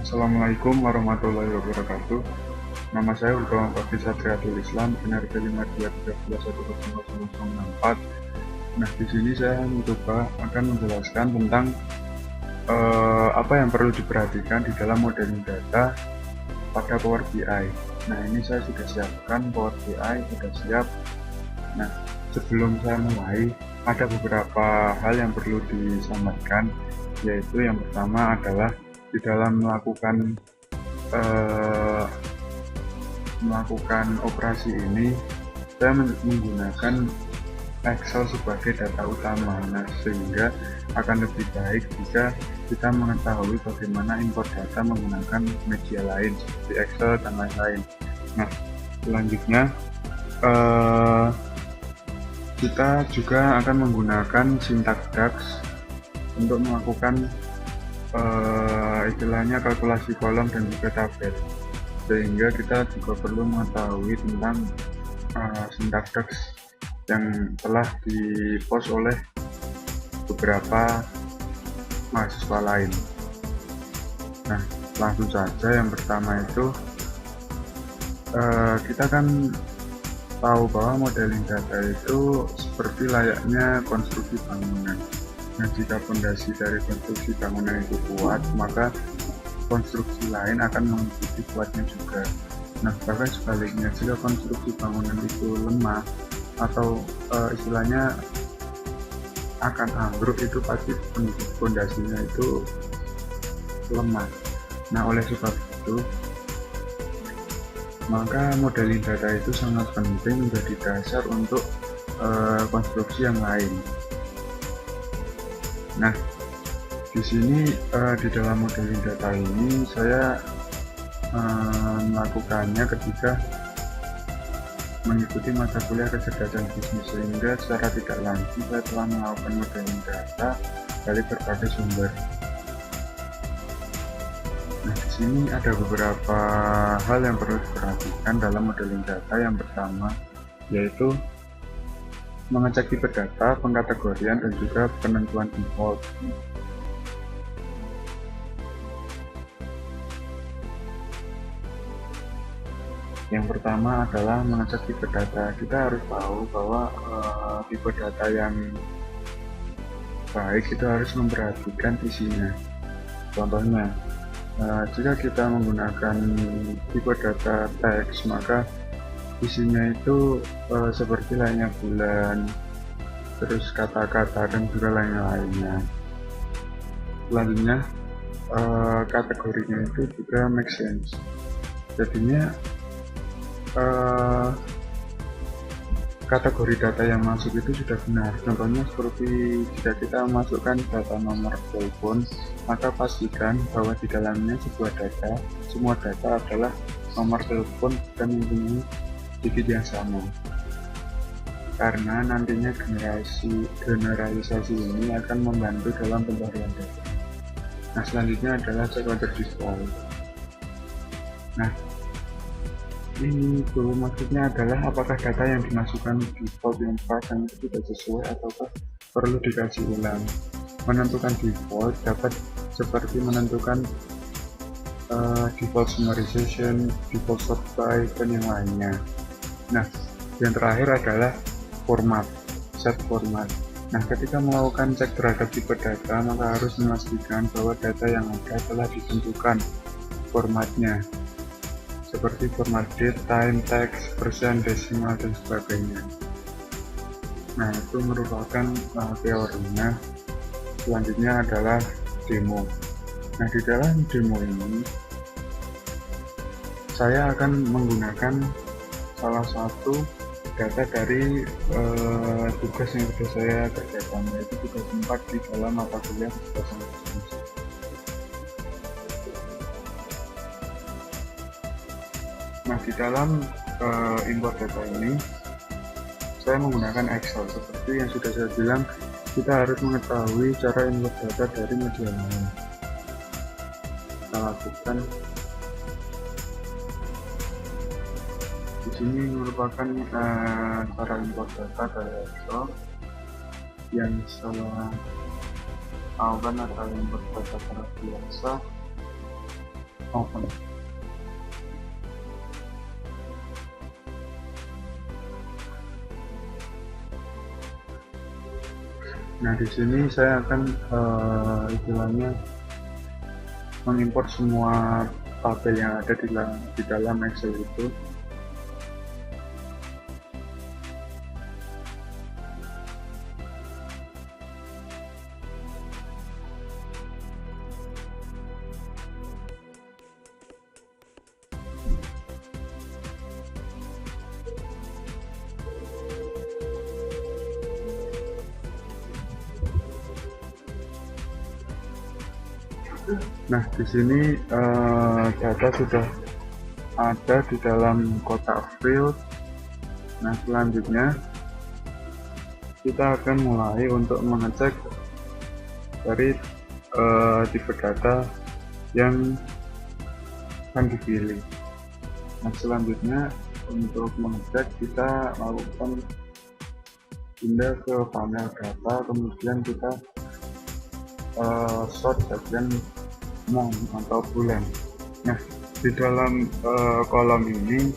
Assalamualaikum warahmatullahi wabarakatuh. Nama saya Utama Bakti Satriatul Islam, NRP 5213110064. Nah, di sini saya mencoba akan menjelaskan tentang apa yang perlu diperhatikan di dalam modeling data pada Power BI. Nah, ini saya sudah siapkan Power BI, sudah siap. Nah, sebelum saya mulai, ada beberapa hal yang perlu disampaikan, yaitu yang pertama adalah di dalam melakukan operasi ini, saya menggunakan Excel sebagai data utama. Nah, sehingga akan lebih baik jika kita mengetahui bagaimana import data menggunakan media lain seperti Excel dan lain-lain. Nah, selanjutnya kita juga akan menggunakan syntax DAX untuk melakukan istilahnya kalkulasi kolom dan juga tabel, sehingga kita juga perlu mengetahui tentang syntax DAX yang telah dipost oleh beberapa mahasiswa lain. Nah, langsung saja. Yang pertama itu kita kan tahu bahwa modeling data itu seperti layaknya konstruksi bangunan. Nah, jika fondasi dari konstruksi bangunan itu kuat, maka konstruksi lain akan mengikuti kuatnya juga. Nah, bahkan sebaliknya, jika konstruksi bangunan itu lemah atau istilahnya akan ambruk, itu pasti fondasinya itu lemah. Nah, oleh sebab itu, maka modeling data itu sangat penting menjadi dasar untuk konstruksi yang lain. Nah, di sini di dalam modeling data ini saya melakukannya ketika mengikuti mata kuliah kecerdasan bisnis, sehingga secara tidak langsung saya telah melakukan modeling data dari berbagai sumber. Nah, di sini ada beberapa hal yang perlu diperhatikan dalam modeling data. Yang pertama yaitu mengecek tipe data, pengkategorian, dan juga penentuan default. Yang pertama adalah mengecek tipe data. Kita harus tahu bahwa tipe data yang baik itu harus memperhatikan isinya. Contohnya, jika kita menggunakan tipe data teks, maka isinya itu seperti lainnya bulan, terus kata-kata, dan juga lain-lainnya. Selanjutnya, kategorinya itu juga make sense. Jadinya kategori data yang masuk itu sudah benar. Contohnya seperti jika kita memasukkan data nomor telepon, maka pastikan bahwa di dalamnya semua data adalah nomor telepon dan mempunyai digit yang sama, karena nantinya generalisasi ini akan membantu dalam pencarian data. Nah, selanjutnya adalah check whether default. Nah, ini tuh maksudnya adalah apakah data yang dimasukkan default yang pasang itu sudah sesuai ataukah perlu dikaji ulang. Menentukan default dapat seperti menentukan default summarization, default sort by, dan yang lainnya. Nah, yang terakhir adalah format, set format. Nah, ketika melakukan cek terhadap tipe data, maka harus memastikan bahwa data yang ada telah ditentukan formatnya, seperti format date, time, text, persen, desimal, dan sebagainya. Nah, itu merupakan teorinya. Selanjutnya adalah demo. Nah, di dalam demo ini saya akan menggunakan salah satu data dari tugas yang sudah saya kerjakan, yaitu tugas 4 di dalam mata kuliah kecerdasan bisnis. Nah, di dalam import data ini saya menggunakan Excel. Seperti yang sudah saya bilang, kita harus mengetahui cara import data dari media lain. Kita lakukan. Di sini merupakan cara import data dari Excel yang saya lakukan adalah import data secara biasa. open. Nah, di sini saya akan istilahnya mengimport semua tabel yang ada di dalam Excel itu. Nah, di sini data sudah ada di dalam kotak field. Nah, selanjutnya kita akan mulai untuk mengecek dari tipe data yang akan dipilih. Nah, selanjutnya untuk mengecek kita lakukan pindah ke panel data, kemudian kita sort bagian month atau bulan. Nah, di dalam kolom ini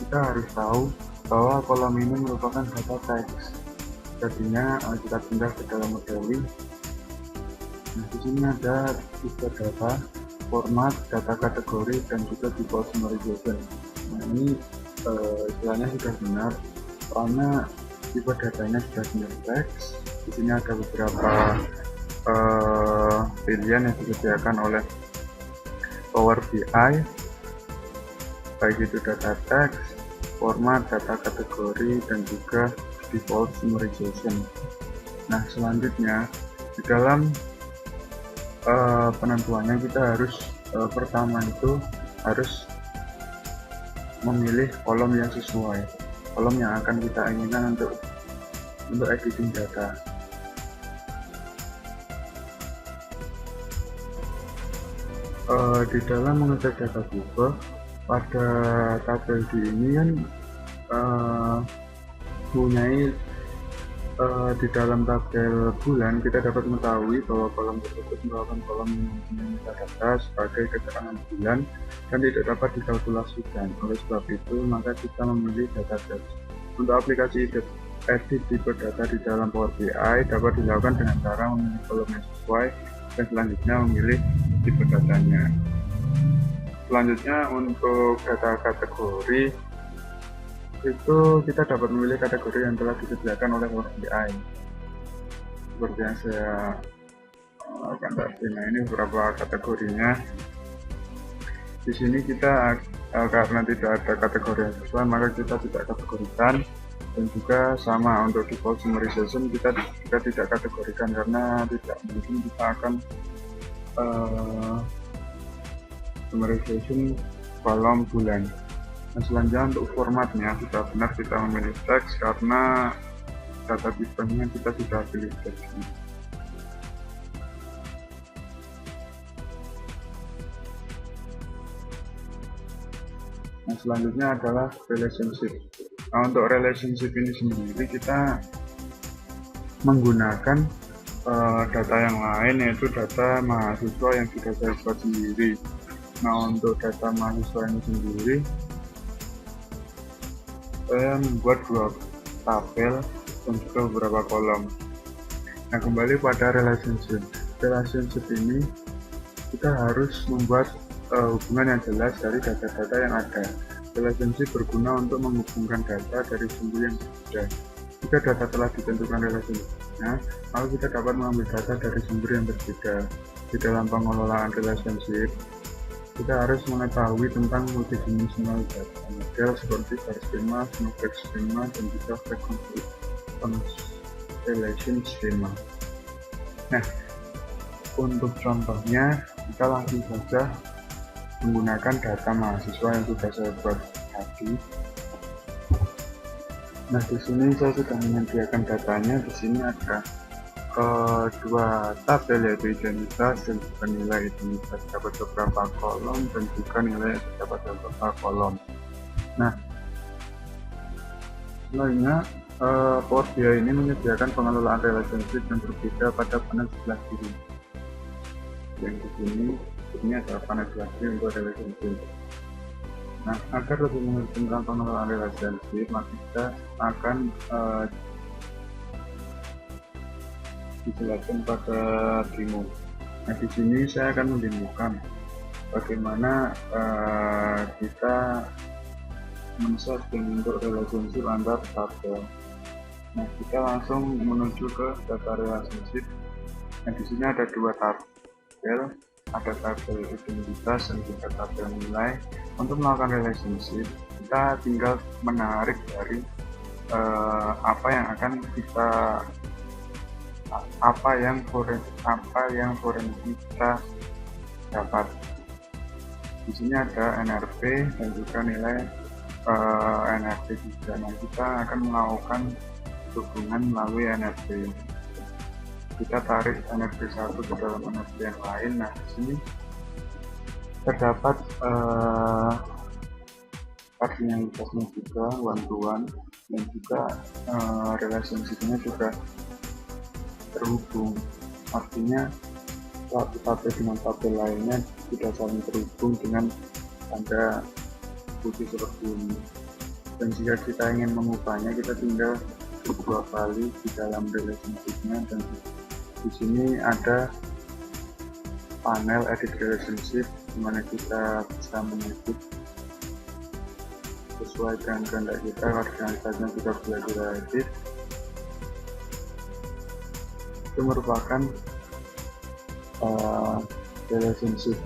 kita harus tahu bahwa kolom ini merupakan data teks. Jadinya kita pindah ke dalam modeling. Nah, di sini ada tipe data, format, data kategori, dan juga default summarization. Nah, ini istilahnya sudah benar karena tipe datanya sudah benar teks. Di sini ada beberapa pilihan yang disediakan oleh Power BI, baik itu data teks, format, data kategori, dan juga default summarization. Nah, selanjutnya di dalam penentuannya kita harus pertama itu harus memilih kolom yang sesuai, kolom yang akan kita inginkan untuk editing data. Di dalam mengecek data juga pada tabel D ini kan mempunyai di dalam tabel bulan kita dapat mengetahui bahwa kolom tersebut merupakan kolom yang mempunyai metadata sebagai keterangan bulan dan tidak dapat dikalkulasikan. Oleh sebab itu maka kita memilih data teks. Untuk aplikasi edit tipe data di dalam Power BI dapat dilakukan dengan cara memilih kolom yang sesuai dan selanjutnya memilih tipe datanya. Selanjutnya untuk data kategori itu kita dapat memilih kategori yang telah disediakan oleh Power BI seperti yang saya akan tadi. Nah, ini beberapa kategorinya. Di sini kita karena tidak ada kategori yang sesuai maka kita tidak kategorikan, dan juga sama untuk default summarization kita juga tidak kategorikan karena tidak mungkin kita akan summarization kolom bulan. Nah, selanjutnya untuk formatnya sudah benar kita memilih teks karena data tipenya kita sudah pilih teks. Nah, selanjutnya adalah relationship. Nah, untuk relationship ini sendiri kita menggunakan data yang lain, yaitu data mahasiswa yang sudah saya buat sendiri. Nah, untuk data mahasiswa ini sendiri saya membuat dua tabel dan juga beberapa kolom. Nah, kembali pada relationship ini kita harus membuat hubungan yang jelas dari data-data yang ada. Relationship berguna untuk menghubungkan data dari sumber yang berbeda. Jika data telah ditentukan relationshipnya, maka kita dapat mengambil data dari sumber yang berbeda. Di dalam pengelolaan relationship, kita harus mengetahui tentang multidimensional data model seperti bar schema, snowflake schema, dan juga constellation schema. Nah, untuk contohnya kita langsung saja menggunakan data mahasiswa yang sudah saya buat tadi. Nah, di sini saya sudah menyediakan datanya. Di sini ada dua tabel, yaitu identitas dan juga nilai identitas dapat beberapa kolom dan juga nilai dapat beberapa kolom. Nah, selanjutnya Power BI ini menyediakan pengelolaan relationship yang berbeda pada panel sebelah kiri. yang di sini ada penetrasi untuk relationship. Nah, agar lebih mengerti tentang pengelolaan relationship, maka kita akan dijelaskan pada demo. Nah, di sini saya akan mendemokan bagaimana kita men-setting untuk relationship antar tabel. Nah, kita langsung menuju ke data relationship. Nah, di sini ada dua tabel, ada tabel identitas dan juga tabel nilai. Untuk melakukan relationship, kita tinggal menarik dari apa yang foreign kita dapat. Di sini ada NRP dan juga nilai NRP juga. Nah, kita akan melakukan hubungan melalui NRP. Kita tarik NRP 1 ke dalam NRP yang lain. Nah, di sini terdapat personalitasnya juga one to one, dan juga relationship-nya juga terhubung. Artinya satu tabel dengan tabel lainnya tidak saling terhubung dengan tanda putih seperti ini. Dan jika kita ingin mengubahnya, kita tinggal dua kali di dalam relationship-nya, dan di sini ada panel edit relationship di mana kita bisa mengedit sesuai dengan kehendak kita. Koordinatanya juga bisa kita edit. Itu merupakan relationship.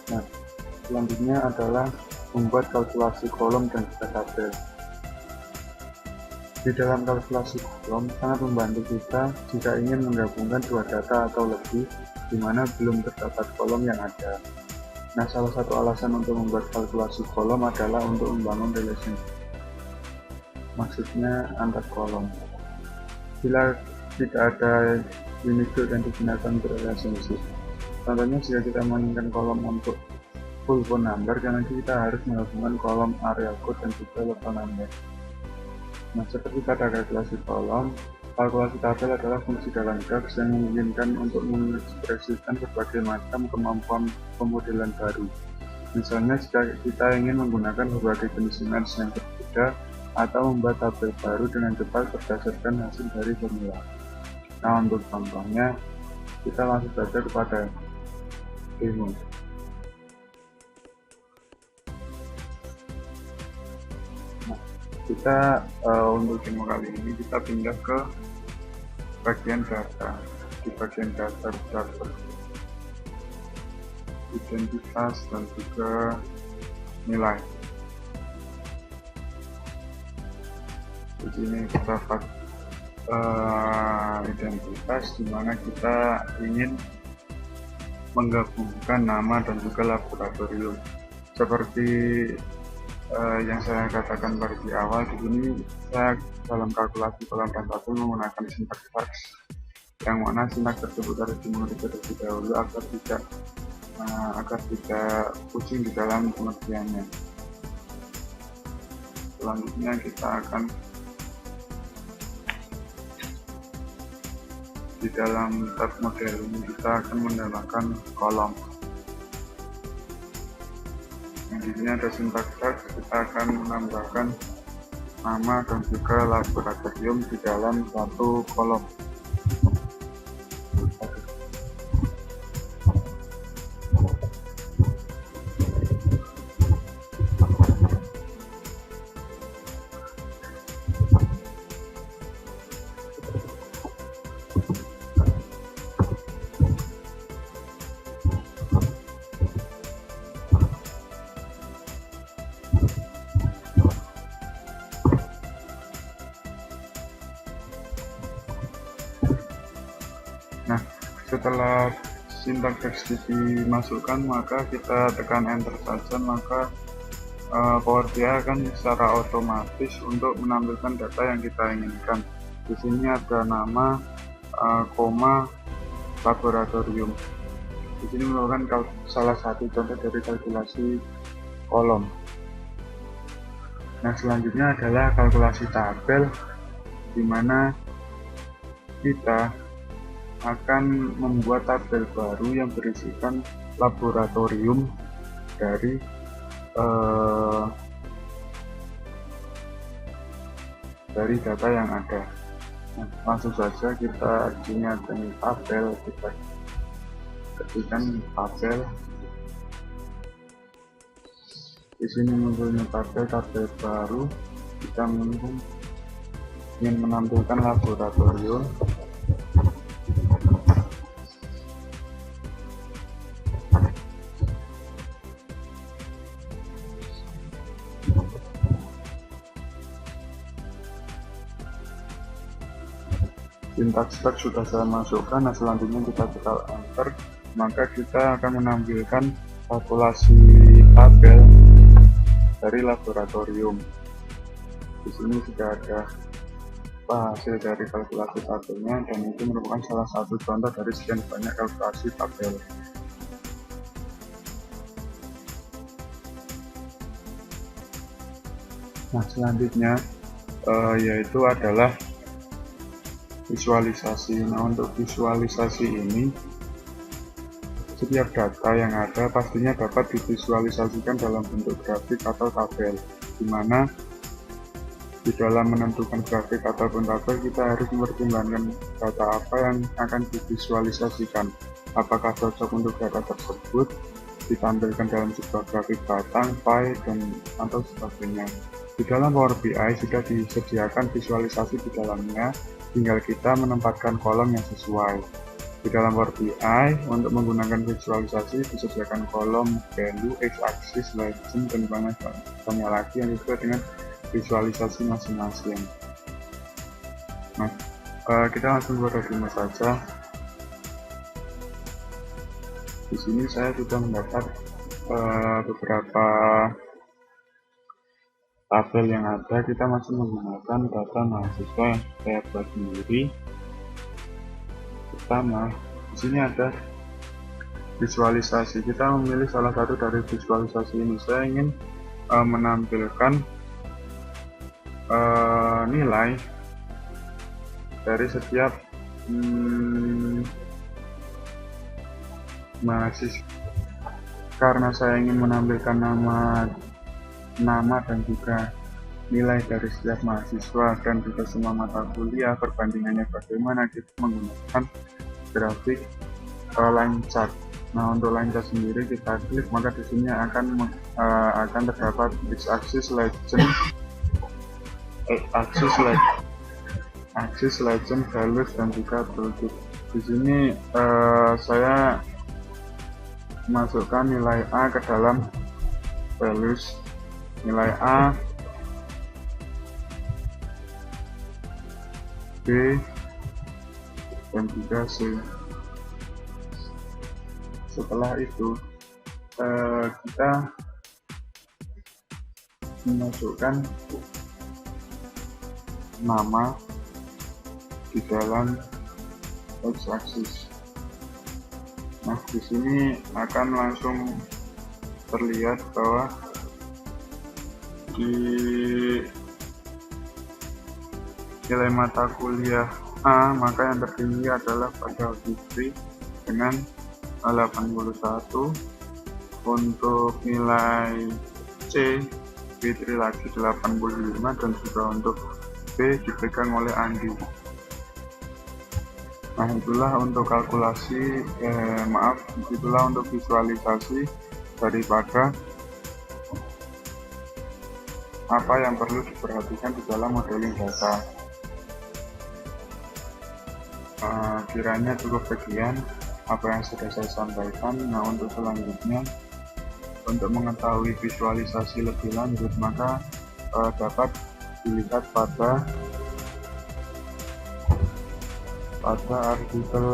Nah, selanjutnya adalah membuat kalkulasi kolom dan juga tabel. Di dalam kalkulasi kolom sangat membantu kita jika ingin menggabungkan dua data atau lebih di mana belum terdapat kolom yang ada. Nah, salah satu alasan untuk membuat kalkulasi kolom adalah untuk membangun relationship, maksudnya antar kolom. Bila tidak ada unit code yang digunakan untuk relationship, contohnya jika kita menginginkan kolom untuk full phone number, karena kita harus menggabungkan kolom area code dan juga local number. Nah, seperti pada kalkulasi kolom, kalkulasi tabel adalah fungsi dalam DAX yang memungkinkan untuk mengekspresikan berbagai macam kemampuan pemodelan baru. Misalnya jika kita ingin menggunakan berbagai jenis image yang berbeda atau membuat tabel baru dengan cepat berdasarkan hasil dari formula. Nah, untuk contohnya, kita langsung saja kepada demo. Kita untuk demo kali ini kita pindah ke bagian data. Di bagian data terdapat identitas dan juga nilai. Di sini terdapat identitas di mana kita ingin menggabungkan nama dan juga laboratorium. Seperti yang saya katakan pada di awal, di sini saya dalam kalkulasi kolom dan tabel menggunakan sintaks DAX, yang mana sintaks tersebut harus dimengerti terlebih dahulu agar tidak pusing di dalam pengertiannya. Selanjutnya kita akan di dalam tab model ini kita akan menambahkan kolom. Di sini ada sintaks DAX, kita akan menambahkan nama dan juga laboratorium di dalam satu kolom. Nah, setelah sintaks DAX dimasukkan, maka kita tekan enter saja, maka Power BI akan secara otomatis untuk menampilkan data yang kita inginkan. Di sini ada nama, koma, laboratorium. Di sini merupakan salah satu contoh dari kalkulasi kolom. Nah, selanjutnya adalah kalkulasi tabel. di mana kita akan membuat tabel baru yang berisikan laboratorium dari data yang ada. Nah, langsung saja kita di sini ada tabel, kita ketikkan tabel. Di sini munculnya tabel baru. Kita ingin menampilkan laboratorium. Sintaks tag sudah saya masukkan. Nah, selanjutnya kita tekan enter, maka kita akan menampilkan kalkulasi tabel dari laboratorium. Di sini sudah ada hasil dari kalkulasi tabelnya, dan itu merupakan salah satu contoh dari sekian banyak kalkulasi tabel. Nah, selanjutnya yaitu adalah visualisasi. Nah, untuk visualisasi ini, setiap data yang ada pastinya dapat divisualisasikan dalam bentuk grafik atau tabel, di mana di dalam menentukan grafik ataupun tabel kita harus mempertimbangkan data apa yang akan divisualisasikan, apakah cocok untuk data tersebut ditampilkan dalam sebuah grafik batang, pie, dan atau sebagainya. Di dalam Power BI sudah disediakan visualisasi di dalamnya, tinggal kita menempatkan kolom yang sesuai. Di dalam Power BI, untuk menggunakan visualisasi disediakan kolom value, x-axis, legend, dan banyak lagi yang sesuai dengan visualisasi masing-masing. Nah, kita langsung buat demo saja. Di sini saya sudah mendapat beberapa tabel yang ada. Kita masih menggunakan data mahasiswa yang saya buat sendiri. Pertama, di sini ada visualisasi. Kita memilih salah satu dari visualisasi ini. Saya ingin menampilkan nilai dari setiap mahasiswa. Karena saya ingin menampilkan nama dan juga nilai dari setiap mahasiswa dan juga semua mata kuliah, perbandingannya bagaimana, kita menggunakan grafik line chart. Nah, untuk line chart sendiri kita klik, maka di sini akan terdapat x-axis, legend, axis, legend, values, dan juga tooltip. Di sini saya masukkan nilai A ke dalam values, nilai A, B, dan juga C. Setelah itu kita memasukkan nama di dalam x-axis. Nah, di sini akan langsung terlihat bahwa di nilai mata kuliah A, maka yang tertinggi adalah pada Fitri dengan 81. Untuk nilai C, Fitri lagi 85, dan juga untuk B dipegang oleh Andi. Nah, itulah untuk kalkulasi, itulah untuk visualisasi daripada apa yang perlu diperhatikan di dalam modeling data. Kiranya cukup sekian apa yang sudah saya sampaikan. Nah, untuk selanjutnya, untuk mengetahui visualisasi lebih lanjut, maka dapat dilihat pada artikel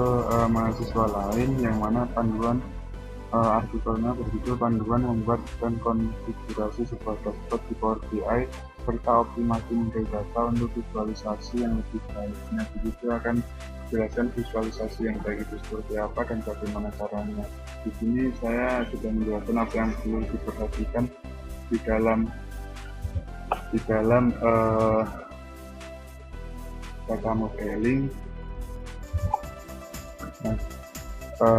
mahasiswa lain, yang mana panduan artikelnya berjudul panduan membuat dan konfigurasi sebuah dashboard di Power BI serta optimasi model data untuk visualisasi yang lebih baik. Nah, begitu akan jelaskan visualisasi yang baik itu seperti apa dan bagaimana caranya. Di sini saya sudah menjelaskan apa yang perlu diperhatikan di dalam data modeling. Nah,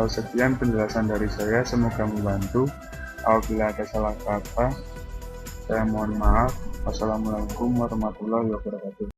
sekian penjelasan dari saya, semoga membantu. Apabila ada salah kata, saya mohon maaf. Wassalamualaikum warahmatullahi wabarakatuh.